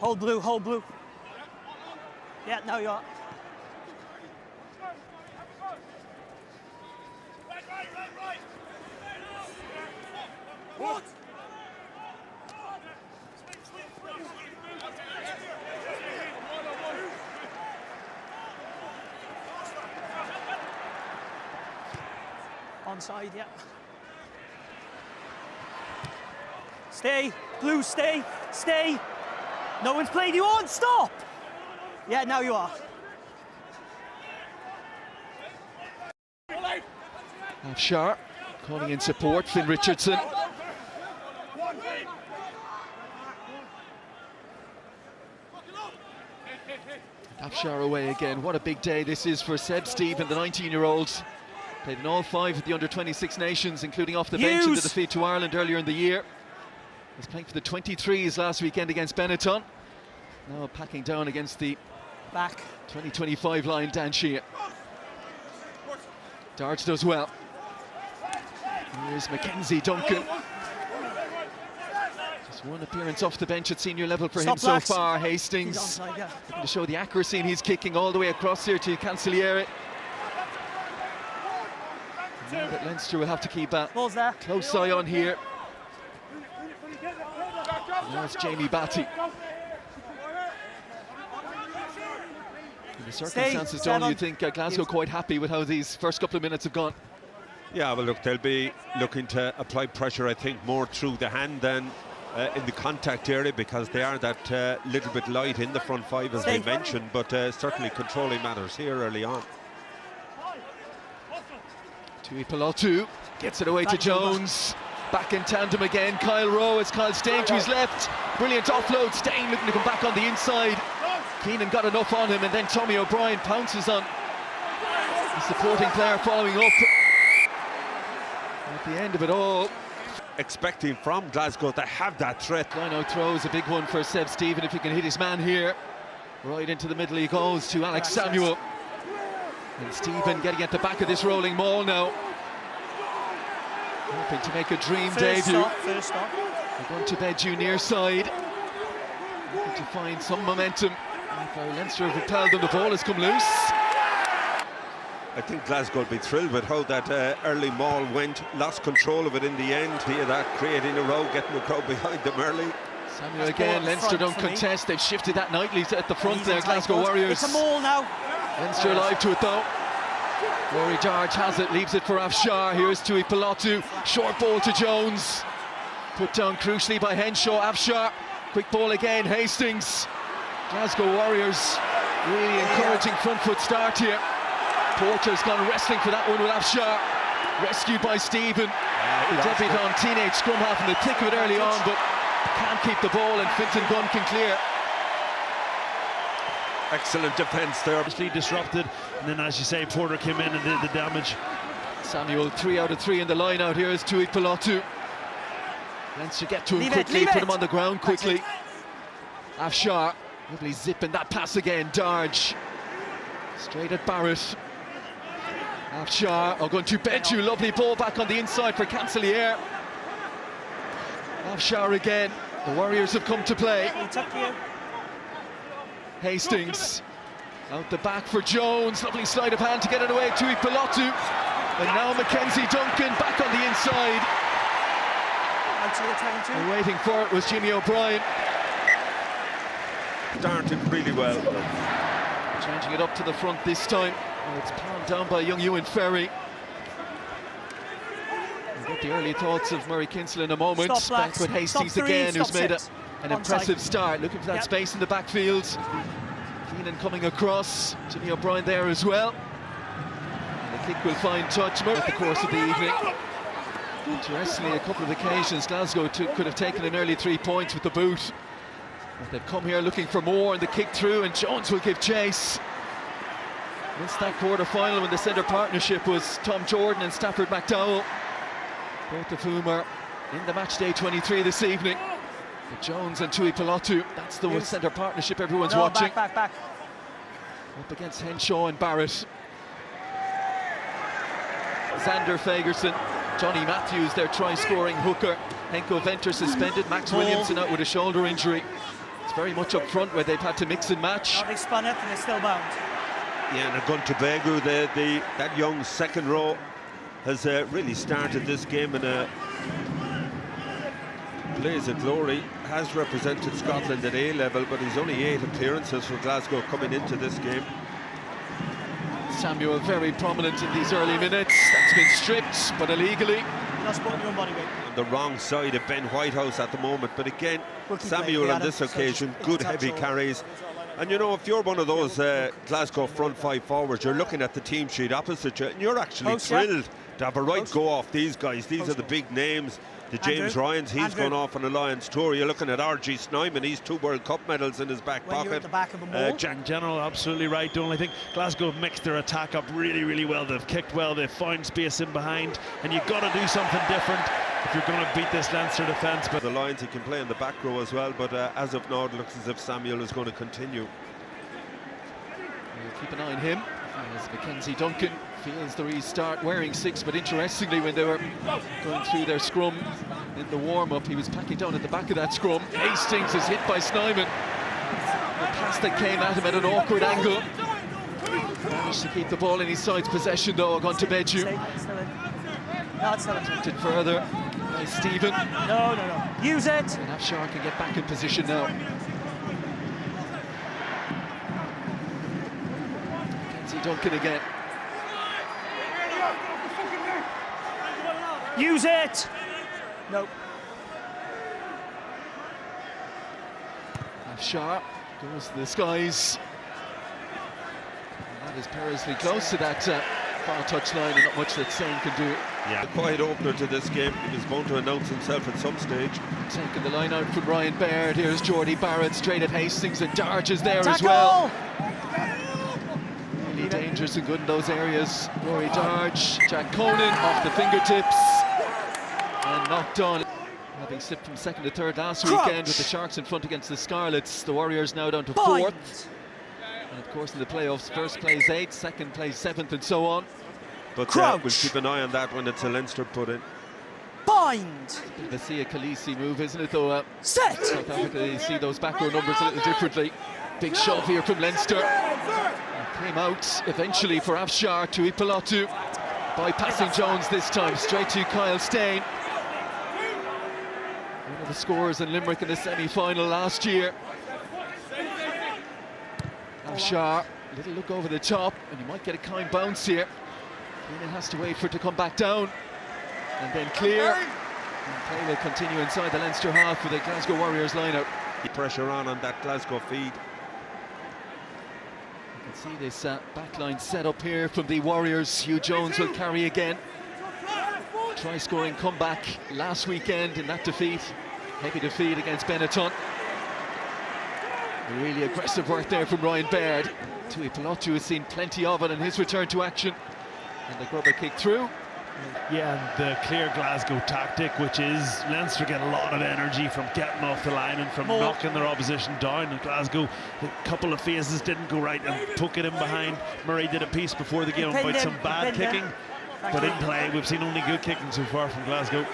Hold blue, hold blue. Yeah, now you are. What? Onside, yeah. Stay, blue, stay, stay. No one's played you on, stop! Yeah, now you are. Afshar calling in support, Finn Richardson. Afshar away again. What a big day this is for Seb Stephen, the 19-year-old. Played in all 5 of the under-26 nations, including off the bench in the defeat to Ireland earlier in the year. Was playing for the 23s last weekend against Benetton. Now packing down against the back 2025 line, Dan Sheehan. Darge does well. Here's Mackenzie Duncan. Just one appearance off the bench at senior level for him so far. Hastings onside, yeah. looking to show the accuracy, and he's kicking all the way across here to Cancelliere. Now that Leinster will have to keep a close eye on here. Now it's Jamie Batty. In the circumstances, Don, you think Glasgow quite happy with how these first couple of minutes have gone? Yeah, well, look, they'll be looking to apply pressure, I think, more through the hand than in the contact area, because they are that little bit light in the front 5, as they mentioned, but certainly controlling matters here early on. Tuipulotu gets it away to Jones. Back in tandem again, Kyle Rowe as Kyle Steyn to his left. Brilliant offload, Steyn looking to come back on the inside. Keenan got enough on him, and then Tommy O'Brien pounces on the supporting player following up. At the end of it all, expecting from Glasgow to have that threat. Line-out throw is a big one for Seb Stephen if he can hit his man here. Right into the middle he goes to Alex Samuel. And Stephen getting at the back of this rolling maul now. Hoping to make a dream debut. First stop. They're going to bed junior side. Looking to find some momentum. Leinster have repelled them, the ball has come loose. I think Glasgow will be thrilled with how that early maul went. Lost control of it in the end. Via that, creating a row, getting the crowd behind them early. Samuel again, Leinster don't contest. They've shifted that nicely at the front there, Glasgow Warriors. It's a maul now. Leinster alive to it though. Rory Darge has it, leaves it for Afshar. Here's Tuipulotu, short ball to Jones. Put down crucially by Henshaw. Afshar, quick ball again, Hastings. Glasgow Warriors really encouraging front foot start here. Porter's gone wrestling for that one with Afshar. Rescued by Stephen. The debutant teenage scrum half in the thick of it early on, but can't keep the ball, and Fintan Gunn can clear. Excellent defence there. Obviously disrupted, and then as you say, Porter came in and did the damage. Samuel 3 out of 3 in the line out. Here is Tuipulotu. Leinster get to him quickly, put him on the ground quickly. Afshar, lovely zip in that pass again. Darge straight at Barrett. Afshar going to Benju, lovely ball back on the inside for Cancelliere. Afshar again. The Warriors have come to play. Hastings out the back for Jones, lovely sleight of hand to get it away to Tuipulotu, and now Mackenzie Duncan back on the inside. And waiting for it was Jimmy O'Brien. Darted really well. Changing it up to the front this time. It's palmed down by young Ewan Ferry. We'll get the early thoughts of Murray Kinsella in a moment. Back with Hastings again, who's made an impressive start, looking for that space in the backfield. Keenan coming across, Jimmy O'Brien there as well. And the kick will find touch at the course of the evening. Interestingly, a couple of occasions Glasgow could have taken an early 3 points with the boot. But they've come here looking for more, and the kick through, and Jones will give chase. Missed that quarter-final when the centre partnership was Tom Jordan and Stafford McDowell, both of whom are in the match day 23 this evening. But Jones and Tuipulotu, that's the centre partnership everyone's watching. Back. Up against Henshaw and Barrett. Xander Fagerson, Johnny Matthews, their try-scoring hooker. Henko Venter suspended, Max Williamson out with a shoulder injury. It's very much up front where they've had to mix and match. Now they spun it and they're still bound. Yeah, and Gunter that young second row has really started this game in a blaze of glory. Has represented Scotland at A level, but he's only 8 appearances for Glasgow coming into this game. Samuel very prominent in these early minutes. That's been stripped, but illegally. Not supporting your own body weight. On the wrong side of Ben Whitehouse at the moment, but again, Samuel on this occasion, good heavy carries. And you know, if you're one of those Glasgow front 5 forwards, you're looking at the team sheet opposite you, and you're actually thrilled to have a right go off these guys. These are the big names. The James Ryans, he's gone off on a Lions tour. You're looking at R.G. Snyman, he's 2 World Cup medals in his back pocket. You're at the back of a mold. Jack General, absolutely right, Donal. I think Glasgow have mixed their attack up really, really well. They've kicked well, they've found space in behind, and you've got to do something different if you're going to beat this Leinster defence. But the Lions, he can play in the back row as well, but as of now, it looks as if Samuel is going to continue. We'll keep an eye on him as Mackenzie Duncan feels the restart wearing 6, but interestingly, when they were going through their scrum in the warm-up, he was packing down at the back of that scrum. Hastings is hit by Snyman. The pass that came at him at an awkward angle. Managed to keep the ball in his side's possession though, gone to Beju. Tempted further by Stephen. No. Use it! And Afshar can get back in position now. Mackenzie Duncan again. Use it! Nope. Afshar goes to the skies. And that is perilously close to that far touchline, and not much that Sane can do. Yeah, a quiet opener to this game. He was bound to announce himself at some stage. Taking the line out from Ryan Baird. Here's Geordie Barrett straight at Hastings, and Darge is there as well. Really dangerous and good in those areas. Rory Darge, Jack Conan off the fingertips and knocked on. Having slipped from 2nd to 3rd last weekend with the Sharks in front against the Scarlets, the Warriors now down to 4th. And of course in the playoffs, 1st plays 8th, 2nd plays 7th, and so on. But we'll keep an eye on that when it's a Leinster put in. Bind! It's a bit of a Sia Khaleesi move, isn't it, though? Set! South Africa, you see those back row numbers a little differently. Big shove here from Leinster. Came out eventually for Afshar to Ipalotu. Bypassing Jones this time, straight to Kyle Steyn. One of the scorers in Limerick in the semi-final last year. Afshar, a little look over the top, and you might get a kind bounce here. Keenan has to wait for it to come back down, and then clear. And play will continue inside the Leinster half with the Glasgow Warriors line-out. Pressure on that Glasgow feed. You can see this backline set up here from the Warriors. Hugh Jones will carry again. Try-scoring comeback last weekend in that defeat. Heavy defeat against Benetton. Really aggressive work there from Ryan Baird. Tui Pelotu has seen plenty of it in his return to action. And the grubber kick through. yeah, and the clear Glasgow tactic, which is Leinster get a lot of energy from getting off the line and from knocking their opposition down. And Glasgow, a couple of phases didn't go right and took it in behind. Murray did a piece before the game about some bad kicking, but in play we've seen only good kicking so far from Glasgow.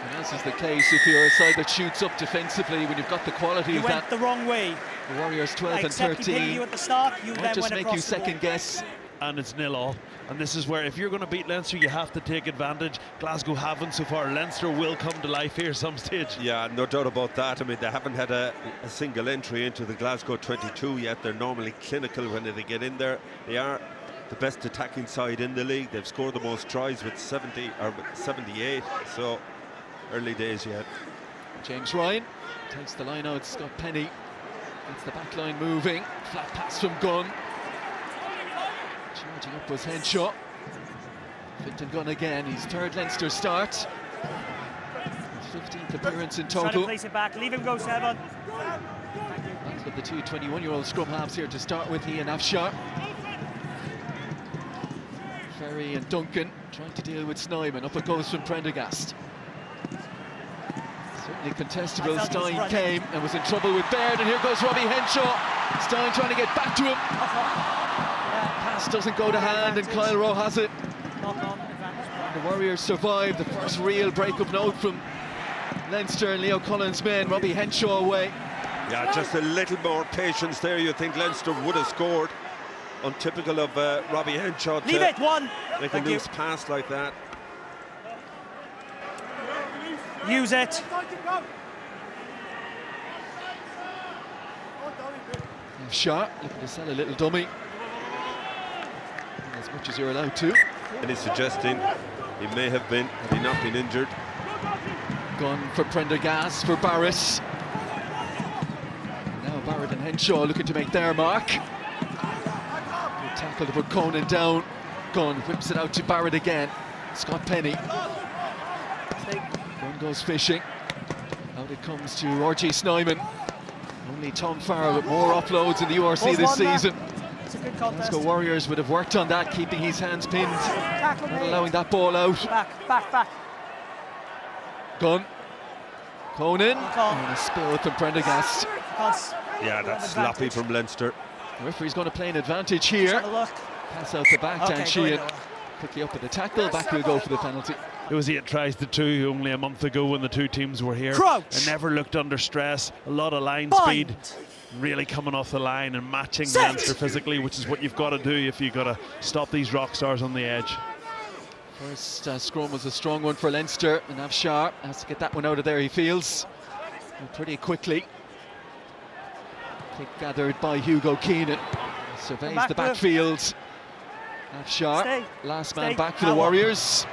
And as is the case if you're a side that shoots up defensively, when you've got the quality of that. You went the wrong way. The Warriors 12 and 13. You at the start, you might just make you second guess. And it's 0-0. And this is where, if you're going to beat Leinster, you have to take advantage. Glasgow haven't so far. Leinster will come to life here some stage. Yeah, no doubt about that. I mean, they haven't had a single entry into the Glasgow 22 yet. They're normally clinical when they get in there. They are the best attacking side in the league. They've scored the most tries with 70 or 78. So early days yet. James Ryan takes the line out. Scott Penny gets the back line moving. Flat pass from Gunn. Charging up was Henshaw. Finton Gunn again, his third Leinster start. His 15th appearance in total. Try to place it back, leave him go 7. Battle of the two 21-year-old scrum halves here to start with, he and Afshar. Ferry and Duncan trying to deal with Snyman. Up it goes from Prendergast. Certainly contestable. Steyn came and was in trouble with Baird, and here goes Robbie Henshaw. Steyn trying to get back to him. Pass doesn't go to hand, and Kyle Rowe has it. The Warriors survive the first real break of note from Leinster and Leo Collins' men. Robbie Henshaw away. Yeah, just a little more patience there. You think Leinster would have scored. Untypical of Robbie Henshaw Leave it, one. make a loose pass like that. Use it. Shot, looking to sell a little dummy. As much as you're allowed to. And he's suggesting he may have been, had he not been injured. Gone for Prendergast, for Barris. Now Barrett and Henshaw looking to make their mark. Good tackle to put Conan down. Gunn whips it out to Barrett again. Scott Penny. Gunn goes fishing. Out it comes to RG Snyman. Only Tom Farrell with more offloads in the URC this season. It's a good contest. Glasgow Warriors would have worked on that, keeping his hands pinned, Tackle not me. allowing that ball out. Back. Gunn. Conan. Call. And a spill from Prendergast. Yeah, that's sloppy from Leinster. The referee's going to play an advantage here. Have a look. Pass out the back, Dan Sheehan. Quickly up with the tackle, back will go for the penalty. It was 8 tries to 2 only a month ago when the two teams were here. Crouch. And never looked under stress. A lot of line Bind. speed, really coming off the line and matching Set. Leinster physically, which is what you've got to do if you've got to stop these rock stars on the edge. First scrum was a strong one for Leinster, and Afshar has to get that one out of there, he feels. And pretty quickly. Kick gathered by Hugo Keenan. Surveys Back the move. backfield. Afshar, Stay. last man Stay. back for the Warriors.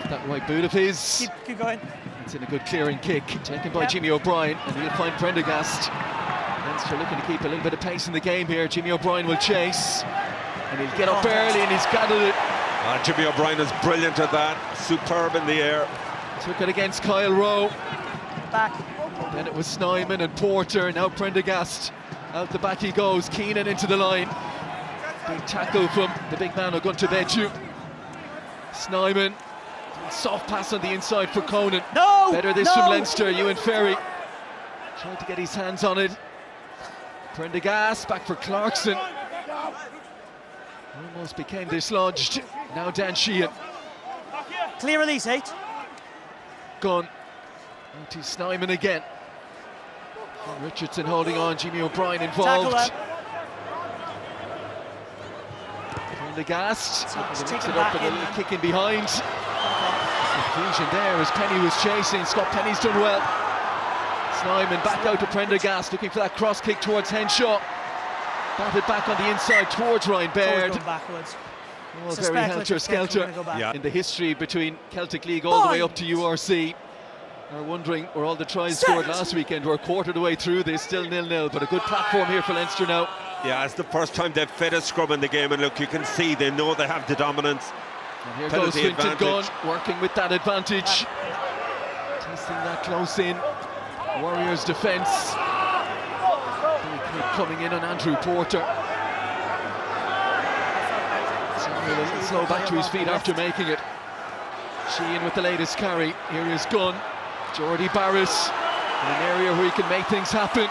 That right boot of his. Keep going. It's in a good clearing kick, taken by Jimmy O'Brien, and he'll find Prendergast. Leinster looking to keep a little bit of pace in the game here. Jimmy O'Brien will chase, and he'll get up early, and he's gathered it. Jimmy O'Brien is brilliant at that, superb in the air. Took it against Kyle Rowe. Back. Then it was Snyman and Porter, now Prendergast. Out the back he goes, Keenan into the line. Big tackle from the big man Oguntobeju. Snyman, soft pass on the inside for Conan. No! Better this No! from Leinster, Ewan Ferry. Tried to get his hands on it. Prendergast, back for Clarkson. Almost became dislodged. Now Dan Sheehan. Clear release, 8. Gunn. Out to Snyman again. And Richardson holding on, Jimmy O'Brien involved. Tackle Prendergast looking to mix Take it it up back and a in, little man. kick in behind. Confusion there as Penny was chasing. Scott Penny's done well. Snyman back out to Prendergast, looking for that cross kick towards Henshaw. Batted back on the inside towards Ryan Baird. Going backwards. Oh, very Suspect helter-skelter. gonna go back. Yeah. In the history between Celtic League all the way up to URC. Are wondering where all the tries scored last weekend. We're a quarter of the way through this, still 0-0, but a good platform here for Leinster now. Yeah, it's the first time they've fed a scrum in the game, and look, you can see they know they have the dominance. And here Penalty goes Finton Gunn, advantage. working with that advantage. Testing that close in. Warriors defence. Big hit coming in on Andrew Porter. Samuel a little slow back to his feet after making it. Sheehan with the latest carry. Here is Gunn. Jordy Barris in an area where he can make things happen.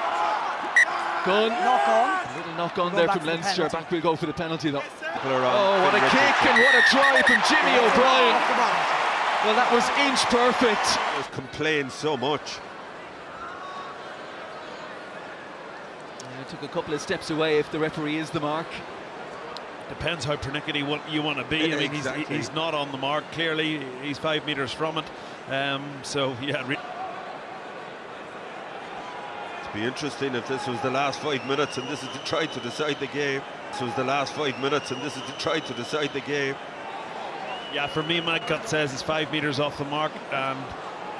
Gunn. Knock on. A little knock on Go there back from for the Leinster. penalty. Back we'll go for the penalty though. Oh, What a kick and what a try from Jimmy O'Brien. Well, that was inch perfect. Complain so much. Took a couple of steps away if the referee is the mark. Depends how pernickety you want to be. I mean, Exactly. he's not on the mark. Clearly, he's 5 metres from it. So, yeah. It'd be interesting if this was the last 5 minutes and this is the try to decide the game. This was the last 5 minutes and this is the try to decide the game. Yeah, for me, my gut says it's 5 metres off the mark, and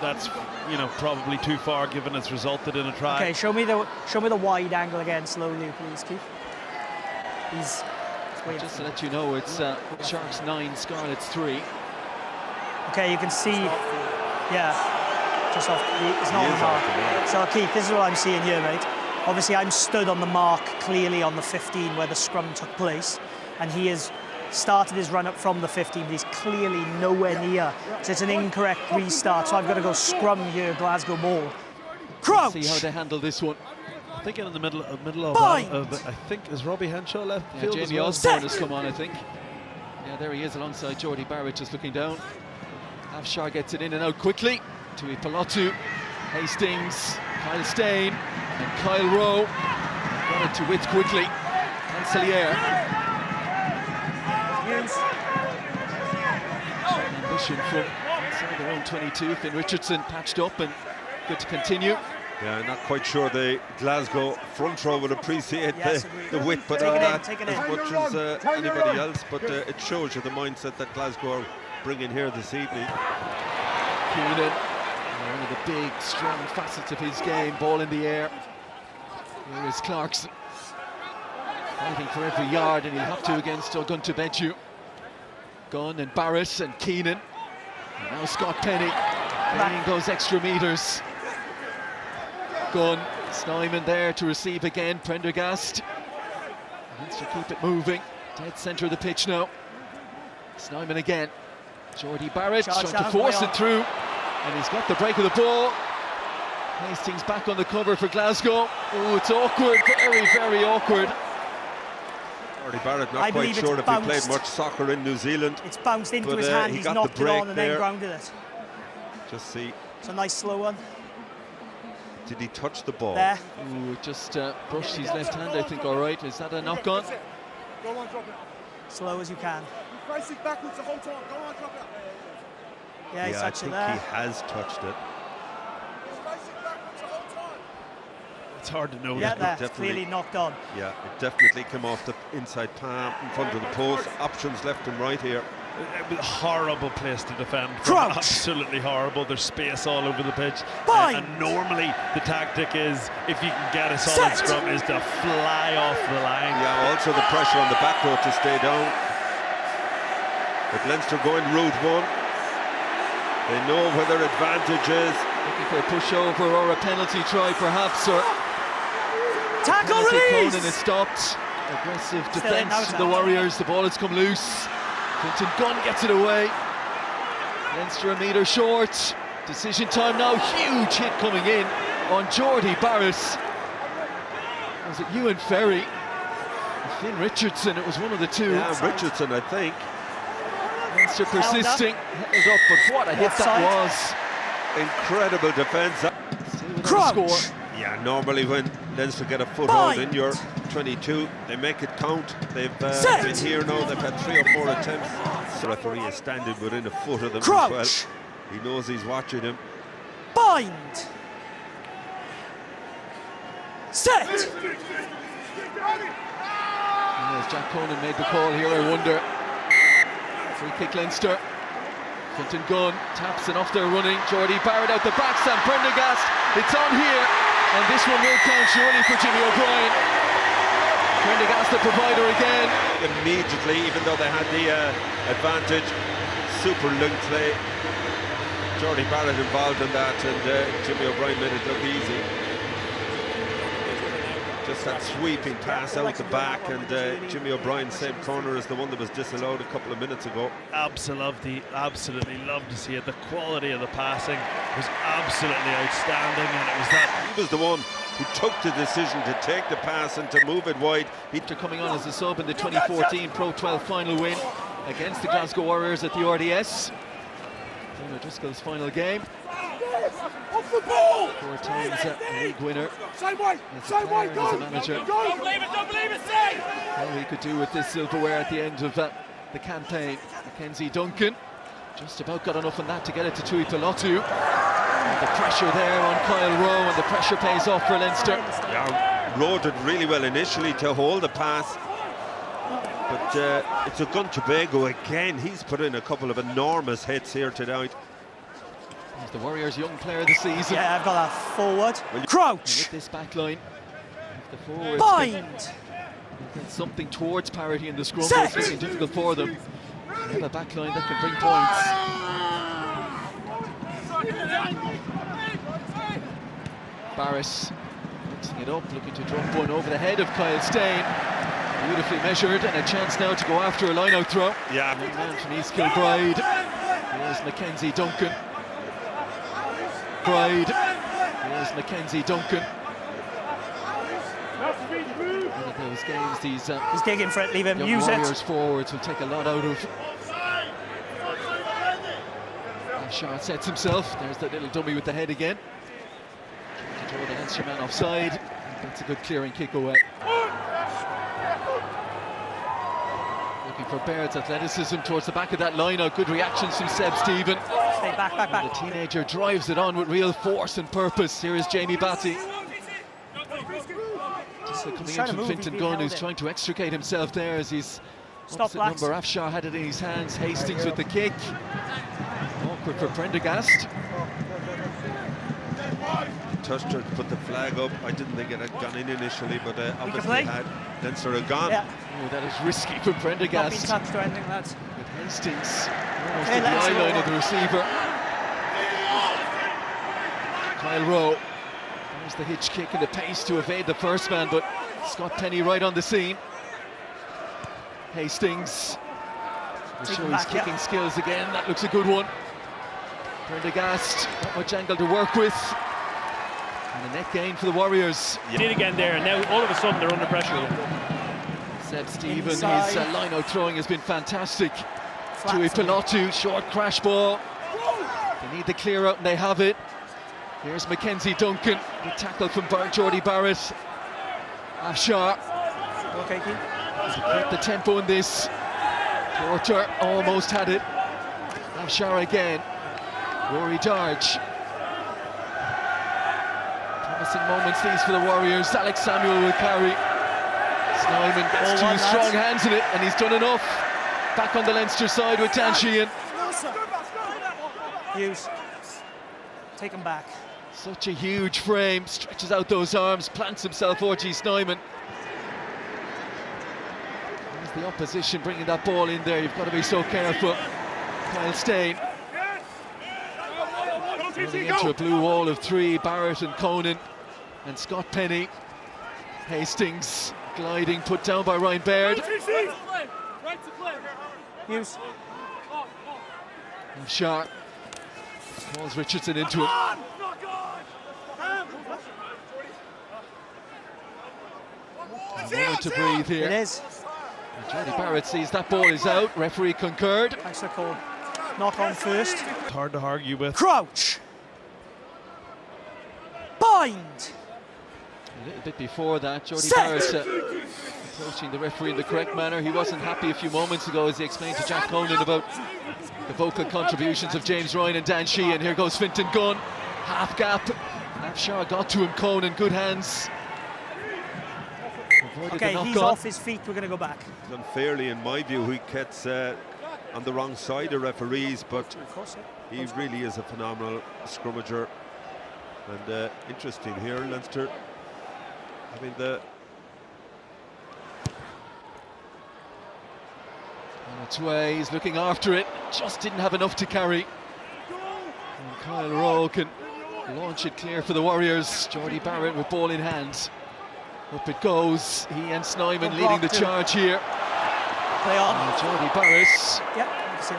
that's, you know, probably too far given it's resulted in a try. Okay, show me the wide angle again slowly, please, Keith. He's way Just up. to let you know, it's Sharks 9, Scarlets 3. Okay, you can see, yeah, just off. It's not on the mark. So Keith, this is what I'm seeing here, mate. Obviously, I'm stood on the mark clearly on the 15 where the scrum took place, and he has started his run up from the 15, but he's clearly nowhere near. So it's an incorrect restart. So I've got to go scrum here, Glasgow ball. Crouch. See how they handle this one. I think in the middle Bind. of I think, is Robbie Henshaw left Yeah, field as Jamie well? Osborne has come on, I think. Yeah, there he is alongside Jordy Barrett, just looking down. Afshar gets it in and out quickly. Tui Pelotu, Hastings, Kyle Steyn, and Kyle Rowe. Got it to width quickly. Cancelier. Ambition from inside their own 22. Finn Richardson patched up and good to continue. Yeah, not quite sure the Glasgow front row would appreciate the width, but take that it as much as anybody else. But it shows you the mindset that Glasgow are bringing here this evening. Keenan, one of the big, strong facets of his game, ball in the air. Here is Clarkson, fighting for every yard, and he'll have to against Oguntubeju. Gunn and Barris and Keenan. And now Scott Penny, playing those extra metres. Gunn, Snyman there to receive again, Prendergast. Needs to keep it moving, dead centre of the pitch now. Snyman again. Jordy Barrett trying to force it through, and he's got the break of the ball. Hastings back on the cover for Glasgow. Oh, it's awkward, very, very awkward. Jordy Barrett, not quite sure if he played much soccer in New Zealand. It's bounced into his hand, he's knocked it on and then grounded it. Just see. It's a nice slow one. Did he touch the ball? There. Ooh, just brushed his left hand, I think, all right. Is that a knock-on? Go on, drop it. Slow as you can. Face it backwards the whole time. Go on, drop it. Yeah, he's touched it there. I think he has touched it. Face it backwards the whole time. It's hard to know. Yeah, that's clearly knocked on. Yeah, it definitely came off the inside palm in front of the post. Options left and right here. It was a horrible place to defend. Crouch. Absolutely horrible. There's space all over the pitch. Bind. And normally the tactic is, if you can get a solid scrum, is to fly off the line. Yeah, also the pressure on the back row to stay down. But Leinster going route one. They know where their advantage is. Looking for a pushover or a penalty try, perhaps, or tackle release. And it stopped. Aggressive defence from the Warriors. The ball has come loose. Quinton Gunn gets it away. Leinster a metre short. Decision time now. Huge hit coming in on Jordy Barris. Was it Ewan Ferry? Finn Richardson, it was one of the two. Yeah, Richardson, I think. Leinster persisting. Held up, but what a hit that was. Incredible defence. Crouch. Yeah, normally when Leinster get a foothold in your 22, they make it count. They've been here now, they've had 3 or 4 attempts. The referee is standing within a foot of them as well. He knows he's watching him. Bind. Set. As Jack Conan made the call here, I wonder. Free kick Leinster. Quinton Gunn taps and off they're running. Jordy Barrett out the back, Sam Prendergast. It's on here, and this one will count surely for Jimmy O'Brien. Prendergast the provider again. Immediately, even though they had the advantage, super link play. Jordy Barrett involved in that, and Jimmy O'Brien made it look easy. Just that sweeping pass out the back, and Jimmy O'Brien's same corner as the one that was disallowed a couple of minutes ago. Absolutely love to see it. The quality of the passing was absolutely outstanding, and it was that. He was the one who took the decision to take the pass and to move it wide. After coming on as a sub in the 2014 Pro 12 final win against the Glasgow Warriors at the RDS. Dana Driscoll's final game. Off the ball! 4 times a league winner. Same way, As a manager. Don't believe it, say! All he could do with this silverware at the end of the campaign. Mackenzie Duncan just about got enough on that to get it to Tui Pelotu. And the pressure there on Kyle Rowe, and the pressure pays off for Leinster. Yeah, Rowe did really well initially to hold the pass, but it's Oguntubeju again. He's put in a couple of enormous hits here tonight. He's the Warriors' young player of the season. Yeah, I've got that forward. Crouch. With this back line, the forwards Bind. get something towards parity in the scrum, but it's making it difficult for them. They have a back line that can bring points. Barris mixing it up, looking to drop one over the head of Kyle Steyn. Beautifully measured, and a chance now to go after a line-out throw. Yeah. Young man from East Kilbride. Here's Mackenzie Duncan. Here's Mackenzie Duncan. One of those games he's digging for it, leave him, use Warriors it. forwards will take a lot out of. Afshar sets himself. There's that little dummy with the head again. Trying to draw the Leinster man offside. That's a good clearing kick away. Looking for Baird's athleticism towards the back of that line. Good reactions from Seb Stephen. Stay back. The teenager drives it on with real force and purpose. Here is Jamie Batty. Just coming in from Fintan Gunn, who's trying to extricate himself there as he's opposite number. Afshar had it in his hands. Hastings with the kick. Awkward for Prendergast. Touched her, put the flag up. I didn't think it had gone in initially, but obviously had. Leinster had gone. Yeah. Oh, that is risky for Prendergast. Not been touched or anything, lads. With Hastings almost at the eye line of the receiver. Kyle Rowe. There's the hitch kick and the pace to evade the first man, but Scott Penny right on the scene. Hastings. We'll show his kicking skills again. That looks a good one. Prendergast, not much angle to work with. And a net gain for the Warriors. He did again there, and now all of a sudden they're under pressure again. Seb Stephen, his line-out throwing has been fantastic. Tui Pilotu, short crash ball. They need the clear out and they have it. Here's Mackenzie Duncan, the tackle from Geordie Barrett. Afshar. Okay, Keith. Keep the tempo in this. Porter almost had it. Afshar again. Rory Darge. Promising moments these for the Warriors. Alex Samuel will carry. Snyman gets two strong hands in it, and he's done enough. Back on the Leinster side with Dan Sheehan. Hughes. Take him back. Such a huge frame, stretches out those arms, plants himself, R.G. Snyman. There's the opposition bringing that ball in there, you've got to be so careful. Kyle Steyn. Running into a blue wall of three, Barrett and Conan and Scott Penny. Hastings gliding, put down by Ryan Baird. Hughes. Afshar calls Richardson into him. A moment to breathe here. It is. And Geordie Barrett sees that ball is out. Referee concurred. Thanks for the call. Knock on first. It's hard to argue with. Crouch. Bind. A little bit before that, Geordie Barrett approaching the referee in the correct manner. He wasn't happy a few moments ago as he explained to Jack Conan about the vocal contributions of James Ryan and Dan Sheehan. Here goes Fintan Gunn. Half gap. Afshar got to him, Conan. Good hands. Okay, he's off his feet. We're going to go back. Unfairly, in my view, he gets on the wrong side of referees, but he really is a phenomenal scrummager. And interesting here, Leinster having the... On its way, he's looking after it. Just didn't have enough to carry. And Kyle Rowe can launch it clear for the Warriors. Geordie Barrett with ball in hand. Up it goes. He and Snyman leading the charge here. Play on. Geordie Barrett.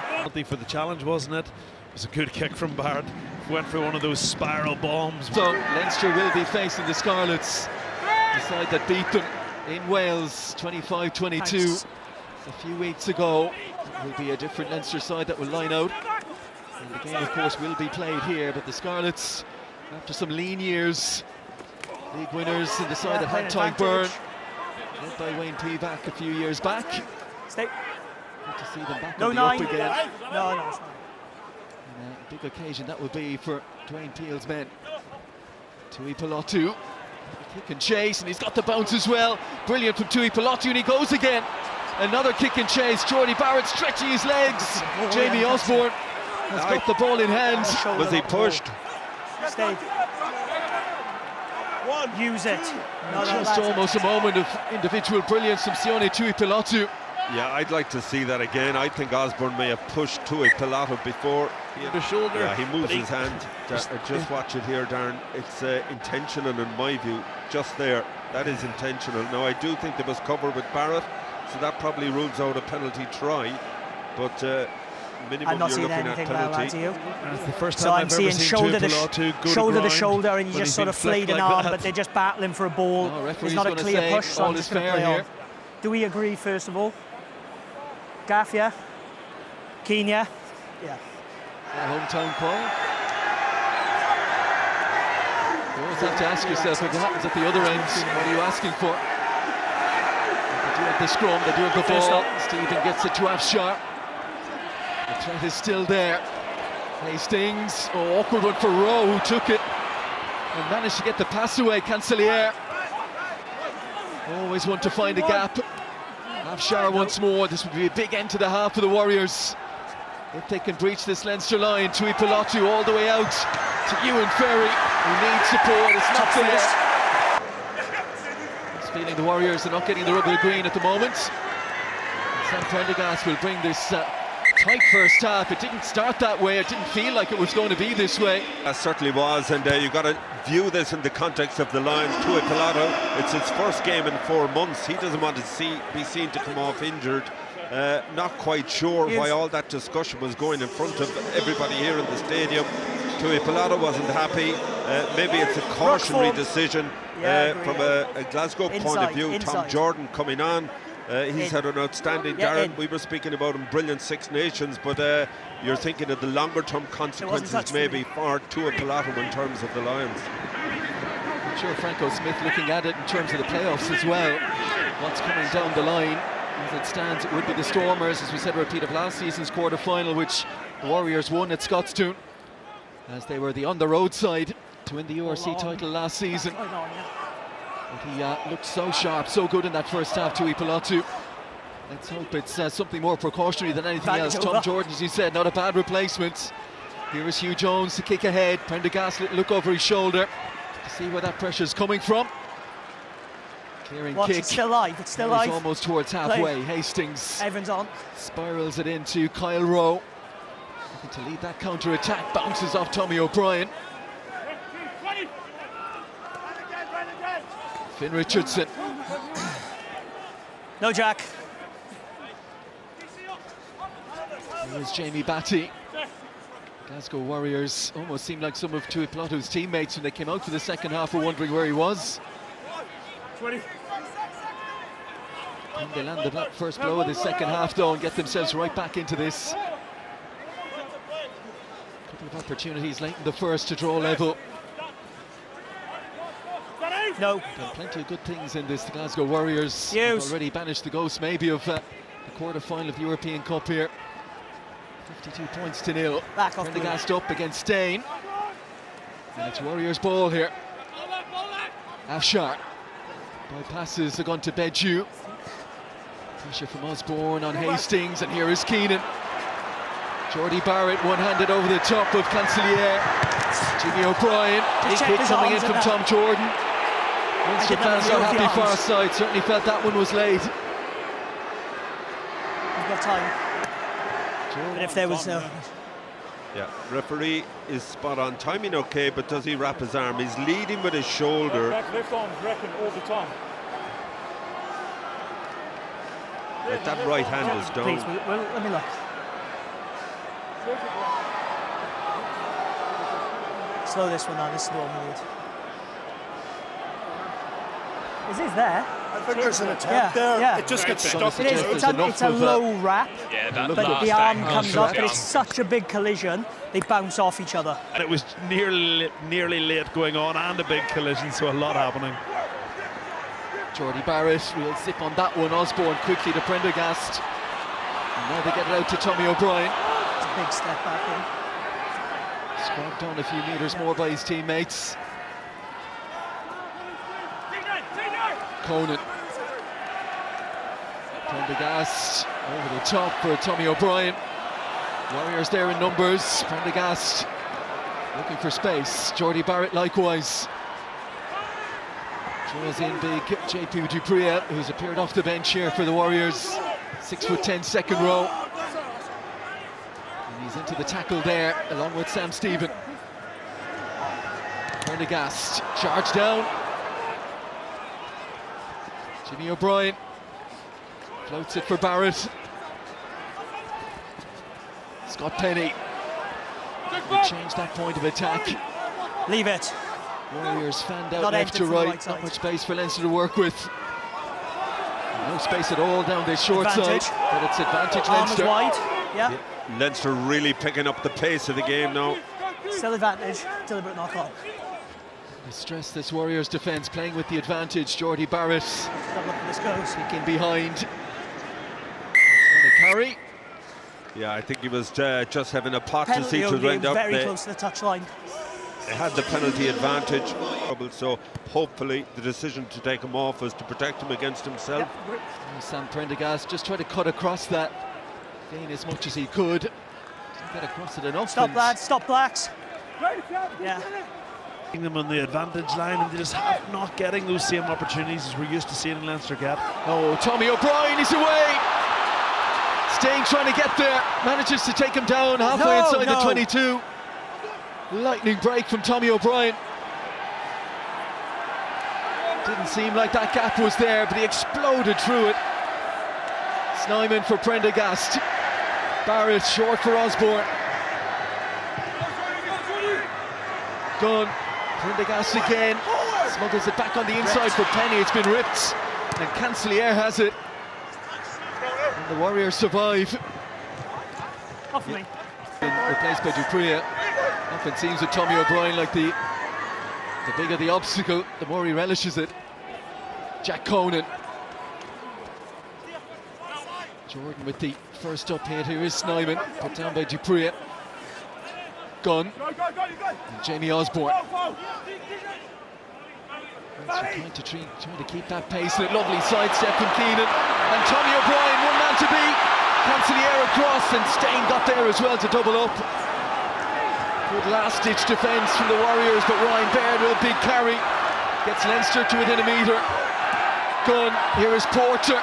Penalty for the challenge, wasn't it? It was a good kick from Barrett. Went for one of those spiral bombs. So Leinster will be facing the Scarlets, the side that beat them in Wales 25-22 a few weeks ago. It will be a different Leinster side that will line out. And the game, of course, will be played here, but the Scarlets, after some lean years, league winners in the side that had Ty Byrne, led by Wayne Peaback a few years back. Stay. Good to see them back on the up again. No, it's fine. And a big occasion that will be for Dwayne Peel's men. Tui Pilotu, kick and chase, and he's got the bounce as well. Brilliant from Tui Pilotu, and he goes again. Another kick and chase. Geordie Barrett stretching his legs. Jamie Osborne has got the ball in hand. Was he pushed? Stay. Use it. Just almost a moment of individual brilliance from Sione Tui Pilotu. Yeah, I'd like to see that again. I think Osborne may have pushed Tui Pilotu before. The shoulder. Yeah, he moves his hand. Just watch it here, Darren. It's intentional in my view. Just there. That is intentional. Now, I do think they must cover with Barrett, so that probably rules out a penalty try. But minimum, you're looking at penalty. That's the first time So I've I'm seeing ever seen shoulder to shoulder, and you just sort of flayed an arm, but they're just battling for a ball. There's not a clear push, so I'm just going to play on. Do we agree, first of all? Gaff, yeah? Keen, yeah? Yeah. hometown call. You always have to ask yourself what happens at the other end. What are you asking for? They do have the scrum, they do have the ball. Stephen gets it to Afshar. The threat is still there. Hastings, awkward one for Rowe, who took it and managed to get the pass away. Cancelier. Always want to find a gap. Afshar once more. This would be a big end to the half for the Warriors. If they can breach this Leinster line, Tui Pilotu all the way out to Ewan Ferry, who needs support. It's not there. He's feeling the Warriors are not getting the rubber green at the moment. Sam Prendergast will bring this tight first half. It didn't start that way. It didn't feel like it was going to be this way. That certainly was, and you've got to view this in the context of the Lions. Tui Pilotu, it's his first game in 4 months. He doesn't want to be seen to come off injured. Not quite sure why all that discussion was going in front of everybody here in the stadium. Tui Pilotu wasn't happy. Maybe it's a cautionary decision from a Glasgow point of view. Tom Jordan coming on. He's had an outstanding, Darren. We were speaking about him, brilliant Six Nations, but you're thinking of the longer term consequences maybe for Tui Pilotu in terms of the Lions. I'm sure Franco Smith looking at it in terms of the playoffs as well. What's coming down the line? As it stands, it would be the Stormers, as we said, a repeat of last season's quarter-final, which the Warriors won at Scotstoun, as they were the on-the-road side to win the URC title last season. But he looked so sharp, so good in that first half, Tui Pilotu. Let's hope it's something more precautionary than anything else. Tom Jordan, as you said, not a bad replacement. Here is Hugh Jones to kick ahead. Prendergast look over his shoulder to see where that pressure's coming from. Clearing kick. It's still live. It's still live. Almost towards halfway. Hastings. Everyone's on. Spirals it into Kyle Rowe. Looking to lead that counter-attack. Bounces off Tommy O'Brien. Finn Richardson. No Jack. Here's Jamie Batty. Glasgow Warriors almost seemed like some of Tui Pilotu's teammates when they came out for the second half were wondering where he was. 20. And they land the first blow of the second half though and get themselves right back into this. A couple of opportunities late in the first to draw level. No. Done plenty of good things in this. The Glasgow Warriors have already banished the ghost maybe of the quarter-final of the European Cup here. 52 points to nil. Back off Prendergast up against Stain. And it's Warriors ball here. Afshar. Bypasses have gone to Beju. Pressure from Osborne on Hastings, and here is Keenan. Jordy Barrett one-handed over the top of Cancelier. Jimmy O'Brien. Big hit coming in from Tom Jordan. Munster fans are happy far side. Certainly felt that one was late. We've got time. But if there was Yeah, referee is spot on. Timing okay, but does he wrap his arm? He's leading with his shoulder. Left arm's wrecking all the time. But that right hand is down. Please, let me look. Slow this one down. This is the one we need. Is it there? I think there's an attempt there. Yeah. It just gets stuck. It is. It's a low wrap, but the arm comes up. But it's such a big collision. They bounce off each other. And it was nearly late going on, and a big collision, so a lot happening. Jordy Barrett will zip on that one. Osborne quickly to Prendergast. And now they get it out to Tommy O'Brien. It's a big step back in. Scrubbed on a few metres more by his teammates. Conan. Prendergast over the top for Tommy O'Brien. Warriors there in numbers. Prendergast looking for space. Jordy Barrett likewise. Draws in big JP Dupriel, who's appeared off the bench here for the Warriors. 6'10", second row. And he's into the tackle there, along with Sam Stephen. Prendergast, charge down. Jimmy O'Brien floats it for Barrett. Scott Penny will change that point of attack. Leave it. Warriors fanned out left to right, not much space for Leinster to work with. No space at all down this short side, but it's advantage Leinster. Arm is wide, yeah. Leinster really picking up the pace of the game now. Still advantage, deliberate knock on. They stress this Warriors defence, playing with the advantage. Jordy Barrett Look at this goes. peeking behind. Going to carry. Yeah, I think he was just having a pot to Penalty see to only, end up very there. close to the touchline. They had the penalty advantage, so hopefully the decision to take him off was to protect him against himself. Yep. Sam Prendergast just tried to cut across that, gain as much as he could. Didn't get across it enough. Stop, lads, stop, blacks. Yeah. Them on the advantage line, and they just have not getting those same opportunities as we're used to seeing in Leinster get. Oh, Tommy O'Brien is away. Stain trying to get there, manages to take him down halfway inside the 22. Lightning break from Tommy O'Brien. Didn't seem like that gap was there, but he exploded through it. Snyman for Prendergast. Barrett short for Osborne. Gunn. Prendergast again. Smuggles it back on the inside for Penny. It's been ripped. And Cancelier has it. And the Warriors survive. Off me. Replaced by Dupree. Often seems with Tommy O'Brien like the bigger the obstacle, the more he relishes it. Jack Conan. Jordan with the first up hit. Here is Snyman, put down by Dupree. Gunn. And Jamie Osborne. Trying to keep that pace. And a lovely sidestep from Keenan. And Tommy O'Brien, one man to beat. Cancelier across, and Stain got there as well to double up. Good last-ditch defence from the Warriors, but Ryan Baird with a big carry gets Leinster to within a metre. Gunn, here is Porter.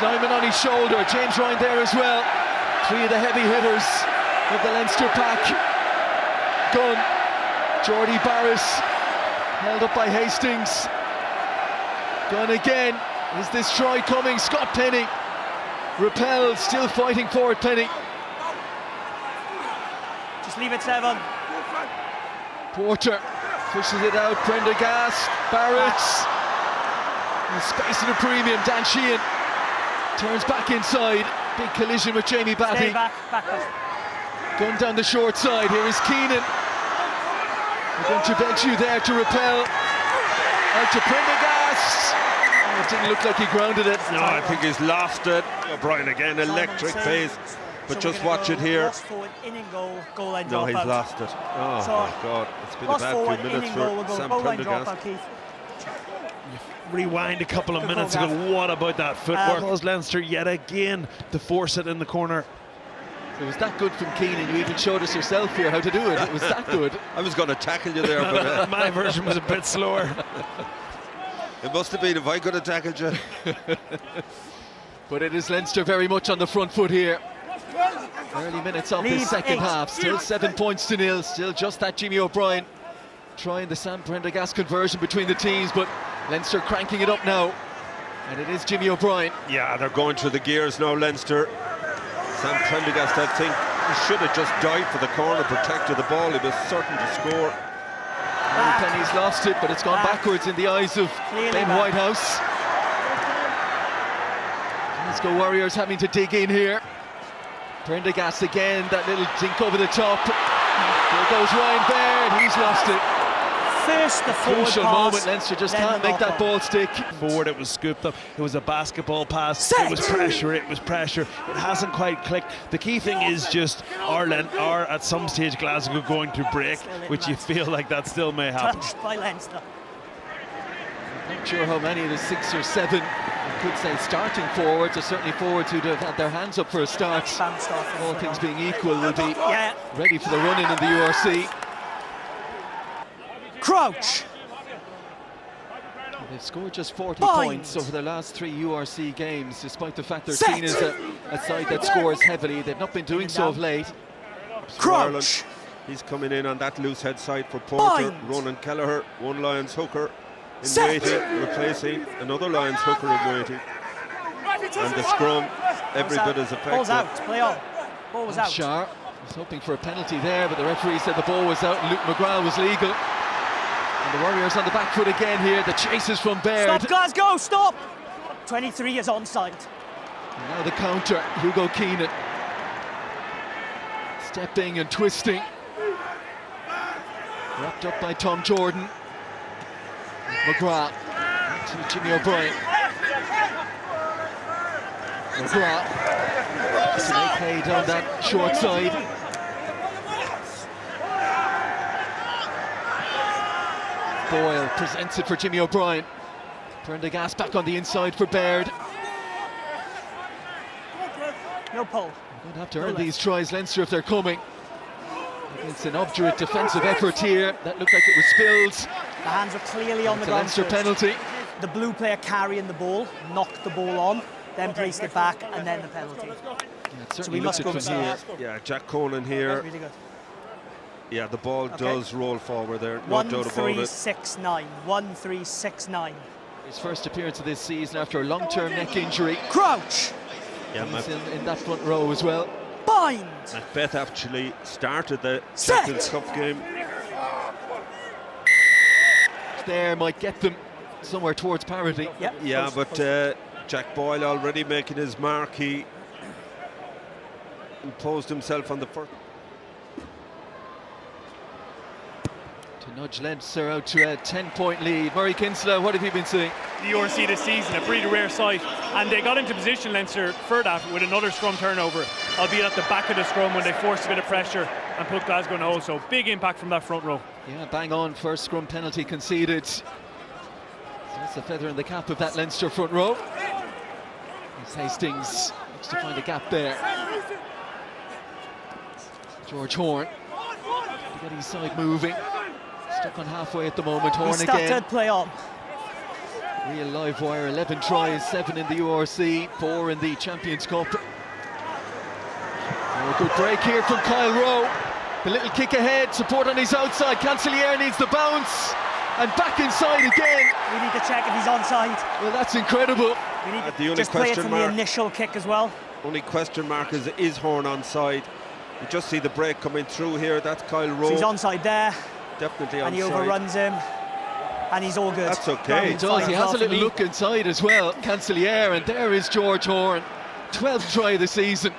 Snyman on his shoulder. James Ryan there as well. Three of the heavy hitters of the Leinster pack. Gunn, Jordy Barris, held up by Hastings. Gunn again. Is this try coming? Scott Penny repelled, still fighting for it, Penny. Just leave it 7. Porter pushes it out. Prendergast, Barrett. And space in a premium. Dan Sheehan turns back inside. Big collision with Jamie Batty. Stay back. Gun down the short side. Here is Keenan. We're going to bench you there to repel. Out to Prendergast. Oh, it didn't look like he grounded it. No, I think he's lost it. O'Brien again, electric pace. But just watch it here. Lost forward, in and goal line No, dropout. he's lost it. Oh So, my God, it's been a bad few minutes for Sam goal line Prendergast. dropout, Keith. Rewind a couple of Good minutes goal, ago. Gav. What about that footwork? Was Leinster yet again to force it in the corner? It was that good from Keenan. You even showed us yourself here how to do it. It was that good. I was going to tackle you there, but My version was a bit slower. it must have been if I could have tackled you. But it is Leinster very much on the front foot here. Early minutes of this second half. Still 7 points to 0. Still just that Jimmy O'Brien trying the Sam Prendergast conversion between the teams, but Leinster cranking it up now. And it is Jimmy O'Brien. Yeah, they're going through the gears now, Leinster. Sam Prendergast, I think, he should have just dived for the corner, protected the ball. He was certain to score. Penny's lost it, but it's gone backwards in the eyes of Ben Whitehouse. Glasgow Warriors having to dig in here. Prendergast again, that little dink over the top. There goes Ryan Baird, he's lost it. First, the forward Crucial pass, moment, Leinster just then can't the make that knock-on. ball stick. Forward, it was scooped up. It was a basketball pass. Set. It was pressure. It hasn't quite clicked. The key thing is just are at some stage Glasgow going to break, which you feel like that still may happen. Touched by Leinster. Not sure how many of the 6 or 7, I could say, starting forwards, or certainly forwards who'd have had their hands up for a start. Bounced off. All things being equal, will be Yeah. ready for the run-in in the URC. Crouch. They've scored just 40 Bind. points over their last 3 URC games, despite the fact their Set. team is a side that scores heavily. They've not been doing so of late. Crouch. He's coming in on that loose head side for Porter. Bind. Ronan Kelleher, one Lions hooker in Set. waiting, replacing another Lions hooker in waiting. And the scrum, every bit as effective. Ball's out. Play on. Ball was out. Shar was hoping for a penalty there, but the referee said the ball was out and Luke McGrath was legal. And the Warriors on the back foot again here. The chases from Baird. Stop, Glasgow, stop! 23 is onside. And now the counter, Hugo Keenan. stepping and twisting. Wrapped up by Tom Jordan. McGrath to Jimmy O'Brien. McGrath. It's an AK down that short side. Boyle presents it for Jimmy O'Brien. Prendergast back on the inside for Baird. No pull. We're going to have to earn these tries, Leinster, if they're coming. It's an obdurate defensive effort here. That looked like it was spilled. The hands were clearly on the ground. Leinster penalty. The blue player carrying the ball, knocked the ball on, then placed it back, and then the penalty. Yeah, So we must go from to here. Yeah, Jack Colan here. Really good. Yeah, the ball does roll forward there. No doubt about it. 1-3-6-9. 1-3-6-9. His first appearance of this season after a long-term neck injury. Crouch. Yeah, He's in that front row as well. Bind. Macbeth actually started the Set. Champions Cup game. There might get them somewhere towards parity. Yep. Yeah, Close, but close. Jack Boyle already making his mark. He imposed himself on the first. To nudge Leinster out to a 10-point lead. Murray Kinsella, what have you been seeing? The URC this season, a pretty rare sight. And they got into position, Leinster, for that with another scrum turnover, albeit at the back of the scrum when they forced a bit of pressure and put Glasgow in the hole. So big impact from that front row. Yeah, bang on, first scrum penalty conceded. So that's a feather in the cap of that Leinster front row. As Hastings looks to find a gap there. George Horn to get his side moving. Stuck on halfway at the moment. Horn He started again. play on. Real live wire, 11 tries, 7 in the URC, 4 in the Champions Cup. Oh, a good break here from Kyle Rowe. The little kick ahead, support on his outside. Cancelliere needs the bounce. And back inside again. We need to check if he's onside. Well, that's incredible. We need The to only just play it question from the mark- initial kick as well. Only question mark is Horn onside. You just see the break coming through here. That's Kyle Rowe. So he's onside there, Definitely onside. and he overruns him, and he's all good. That's okay. He does, he has a little look inside as well. Cancelliere, and there is George Horn. 12th try of the season.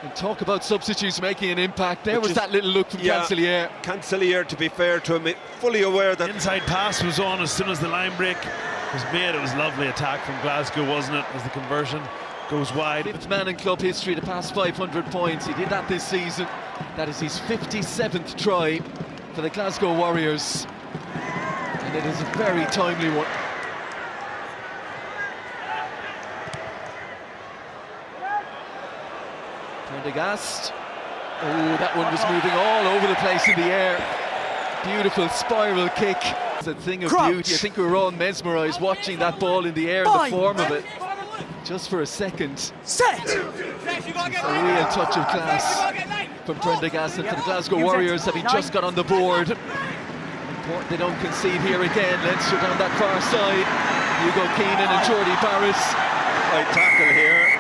And talk about substitutes making an impact. There was that little look from Cancelliere. Cancelliere, to be fair to him, fully aware that Inside pass was on as soon as the line break was made. It was a lovely attack from Glasgow, wasn't it, as the conversion goes wide. 5th man in club history to pass 500 points. He did that this season. That is his 57th try for the Glasgow Warriors. And it is a very timely one. Prendergast. Oh, that one was moving all over the place in the air. Beautiful spiral kick. It's a thing of beauty. I think we were all mesmerised watching that ball in the air and the form of it. Just for a second. Set! A real touch of class from Prendergast, and for the Glasgow Warriors, having just got on the board. Important they don't concede here again. Leinster down that far side. Hugo Keenan and Jordy Barris. I tackle here.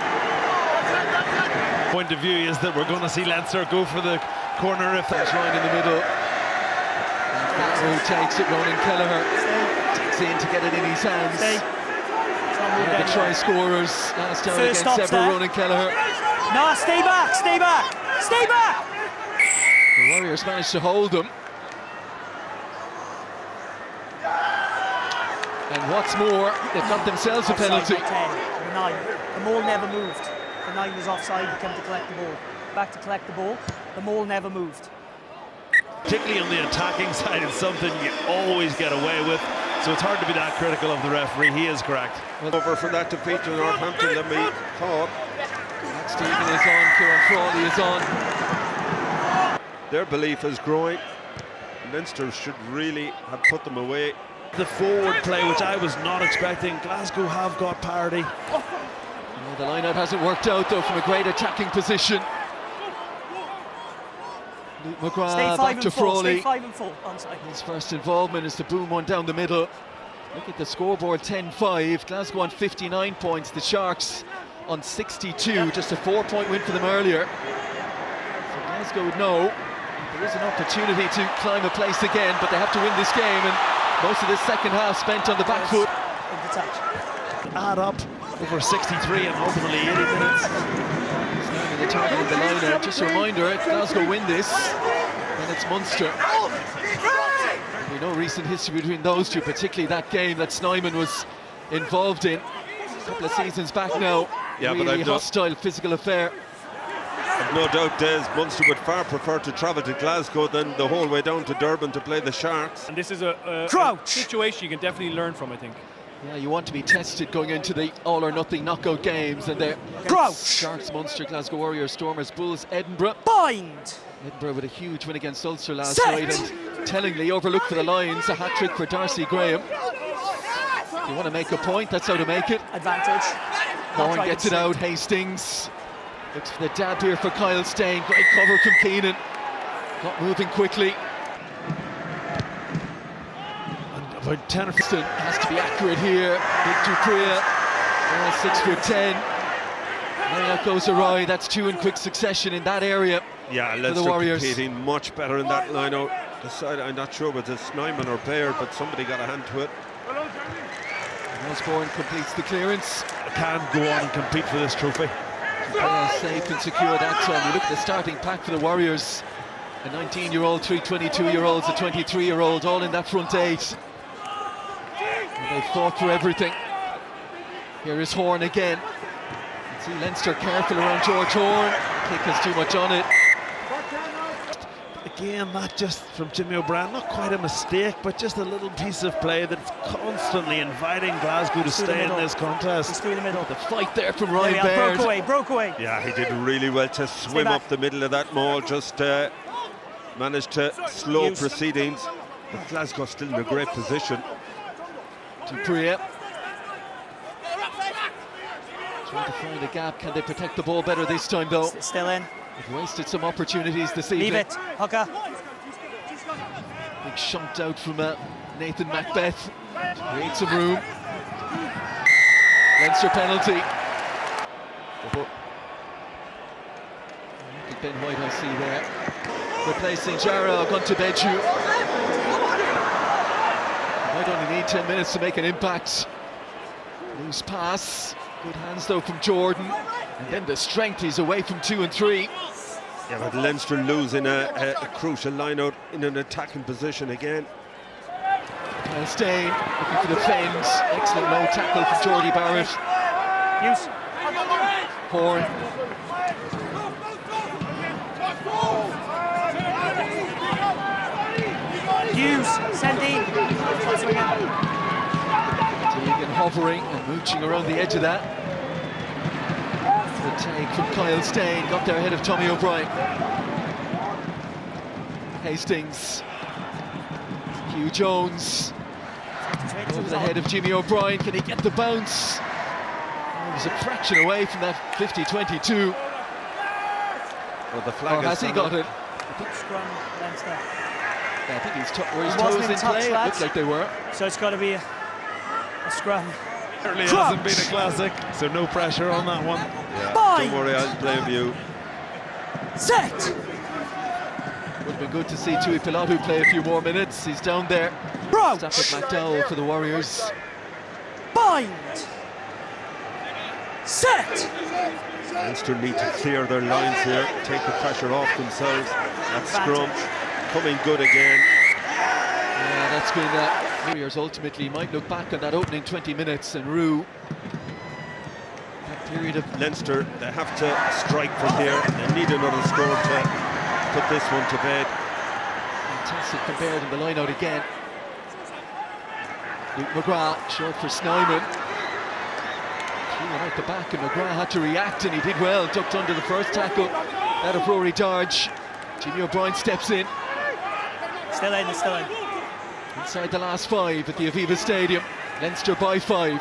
Point of view is that we're going to see Leinster go for the corner if That's right in the middle. And takes it, Ronan Kelleher takes in to get it in his hands. The try scorers last time against Sever, Ronan Kelleher. No, stay back, stay back, stay back! The Warriors managed to hold them. And what's more, they've got themselves a penalty. 10, 9. The maul never moved. The 9 was offside, he came to collect the ball. Back to collect the ball. The maul never moved. particularly on the attacking side, it's something you always get away with. So it's hard to be that critical of the referee. He is correct. Well, over for that defeat to Northampton than we thought. Stephen is on, Kieran Frawley is on. Their belief is growing. Leinster should really have put them away. The forward play, which I was not expecting. Glasgow have got parity. Well, the line-out hasn't worked out though from a great attacking position. Luke McGrath back to Frawley. Stay 5 and 4 onside. His first involvement is to boom one down the middle. Look at the scoreboard, 10-5. Glasgow on 59 points. The Sharks on 62. Just a 4-point win for them earlier. So Glasgow would know there is an opportunity to climb a place again, but they have to win this game, and most of this second half spent on the back foot. Add up over 63 and ultimately 80 minutes. The target in the line now. Just a reminder, if Glasgow win this, then it's Munster. We know recent history between those two, particularly that game that Snyman was involved in a couple of seasons back now. Yeah, really but hostile, physical affair. I've no doubt Des Munster would far prefer to travel to Glasgow than the whole way down to Durban to play the Sharks. And this is a situation you can definitely learn from, I think. Yeah, you want to be tested going into the all-or-nothing knockout games, and they're Sharks, Munster, Glasgow Warriors, Stormers, Bulls, Edinburgh. Bind! Edinburgh with a huge win against Ulster last night, and tellingly overlooked for the Lions, a hat-trick for Darcy Graham. If you want to make a point, that's how to make it. Advantage. Horn gets it out, Hastings. Looks for the dab here for Kyle Steyn. Great cover from Keenan. Got moving quickly. And about 10 or 15. Has to be accurate here. Big Dupria, 6'10". That goes awry. That's two in quick succession in that area. Yeah, Leinster competing much better in that line-out. I'm not sure whether it's Snyman or Baird, but somebody got a hand to it. Osborne completes the clearance. Can go on and compete for this trophy. Safe and secure that time. You look at the starting pack for the Warriors. A 19-year-old, 3 22-year-olds, a 23-year-old, all in that front eight. And they fought for everything. Here is Horn again. See Leinster careful around George Horn. Kick has too much on it. Again, not just from Jimmy O'Brien, not quite a mistake, but just a little piece of play that's constantly inviting Glasgow to stay in this contest. He's through the middle. The fight there from Ryan Baird. Broke away. Yeah, he did really well to swim up the middle of that maul, just managed to slow proceedings. But Glasgow still in a great position. Dupria. Trying to find a gap. Can they protect the ball better this time, though? Still in. They've wasted some opportunities this evening. Leave it, Hooker. Big shunt out from Nathan Macbeth. Create some room. Leinster penalty. Ben White, I see there. Replacing Jara Guntabeju. Might only need 10 minutes to make an impact. Loose pass. Good hands though from Jordan. And then the strength, he's away from 2 and 3. Yeah, but Leinster losing a crucial line-out in an attacking position again. Kyle Steyn looking for the fend. Excellent low tackle from Geordie Barrett. Horn. Hughes, send in. Teagan hovering and mooching around the edge of that. The take from Kyle Steyn, got there ahead of Tommy O'Brien. Hastings. Hugh Jones. Over the head of Jimmy O'Brien, can he get the bounce? He was a fraction away from that 50-22. Well, the flag has he got it? Scrum, Leinster. Yeah, I think his toes in play, it looked like they were. So it's got to be a scrum. Certainly hasn't been a classic, so no pressure on that one. Yeah, don't worry, I'll blame you. Set! Would have been good to see Tui Pilatu play a few more minutes. He's down there. Stafford McDowell for the Warriors. Bind! Set! Leinster need to clear their lines here, take the pressure off themselves. That scrum coming good again. Yeah, that's been Warriors ultimately might look back on that opening 20 minutes and rue that period of Leinster, they have to strike from here. They need another score to put this one to bed. Fantastic from Baird in the line out again. Luke McGrath, short for Snyman. Went out the back and McGrath had to react and he did well, ducked under the first tackle. That of Rory Darge. Jimmy O'Brien steps in. Still in. Inside the last 5 at the Aviva Stadium. Leinster by 5.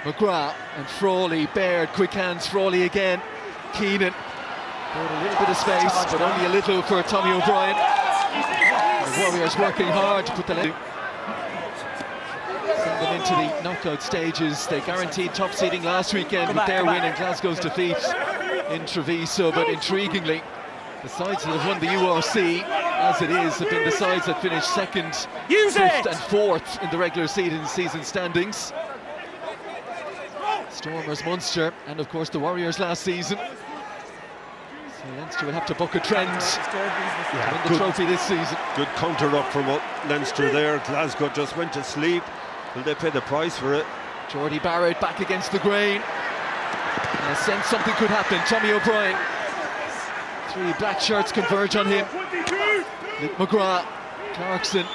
McGrath and Frawley, Baird, quick hands, Frawley again. Keenan. Got a little bit of space, but only a little for Tommy O'Brien. The Warriors working hard to put the send them into the knockout stages. They guaranteed top seeding last weekend with their win and Glasgow's defeat in Treviso, but intriguingly, the sides that have won the URC, as it is, have been the sides that finished 2nd, 5th and 4th in the regular season standings. Stormers, Munster, and of course the Warriors last season. So Leinster will have to buck a trend to win the trophy this season. Good counter up from Leinster there. Glasgow just went to sleep. Will they pay the price for it? Jordy Barrett back against the grain. And I sense something could happen. Tommy O'Brien. 3 black shirts converge on him. Luke McGrath, Clarkson,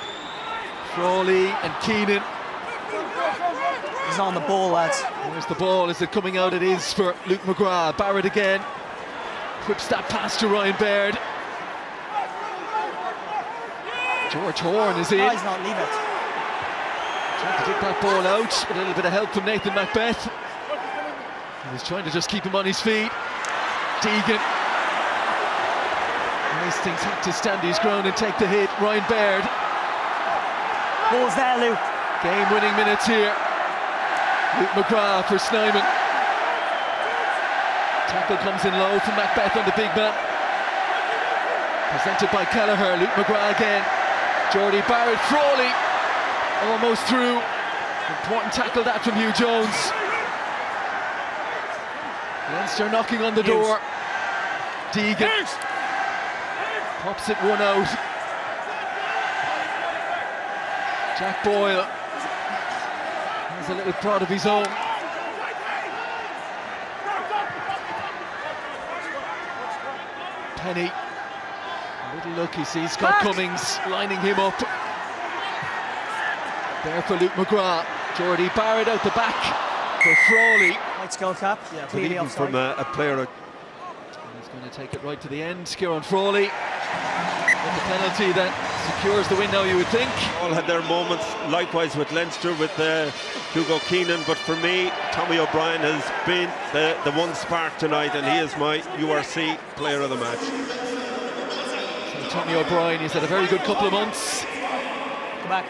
Frawley and Keenan. He's on the ball, lads. There's the ball. Is it coming out? It is for Luke McGrath. Barrett again. Whips that pass to Ryan Baird. George Horn is in. Oh, he's not leave it. Trying to dig that ball out with a little bit of help from Nathan Macbeth. He was trying to just keep him on his feet. Deegan. Hastings had to stand his ground and take the hit. Ryan Baird. Ball's there, Luke. Game-winning minutes here. Luke McGrath for Snyman. Tackle comes in low from Macbeth on the big man. Presented by Kelleher. Luke McGrath again. Jordy Barrett, Frawley. Almost through. Important tackle that from Hugh Jones. Leinster knocking on the door. Deegan pops it one out. Jack Boyle has a little prod of his own. Penny, a little look, he sees Scott Cummings lining him up. There for Luke McGrath. Jordy Barrett out the back for Frawley. White skull cap. Yeah, clearly Even offside. from a player. He's going to take it right to the end. Kieran Frawley with the penalty that secures the win now, you would think. All had their moments, likewise with Leinster, with Hugo Keenan, but for me, Tommy O'Brien has been the one spark tonight, and he is my URC player of the match. So Tommy O'Brien, he's had a very good couple of months. Come back.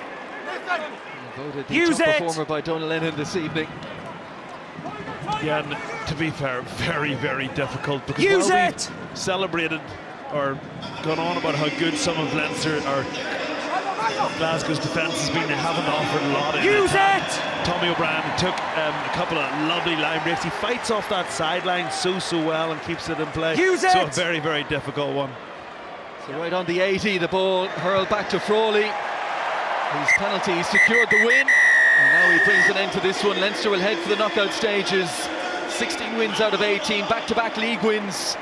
Voted the Use top it! performer by Donal Lennon this evening. Yeah, and to be fair, very, very difficult, because Use while it! we've celebrated or gone on about how good some of Leinster or Glasgow's defence has been, they haven't offered a lot in Use attack. it! Tommy O'Brien took a couple of lovely line breaks. He fights off that sideline so well and keeps it in play. Use So a it! very, very difficult one. So right on the 80, the ball hurled back to Frawley. His penalty secured the win, and now he brings an end to this one. Leinster will head for the knockout stages. 16 wins out of 18, back-to-back league wins.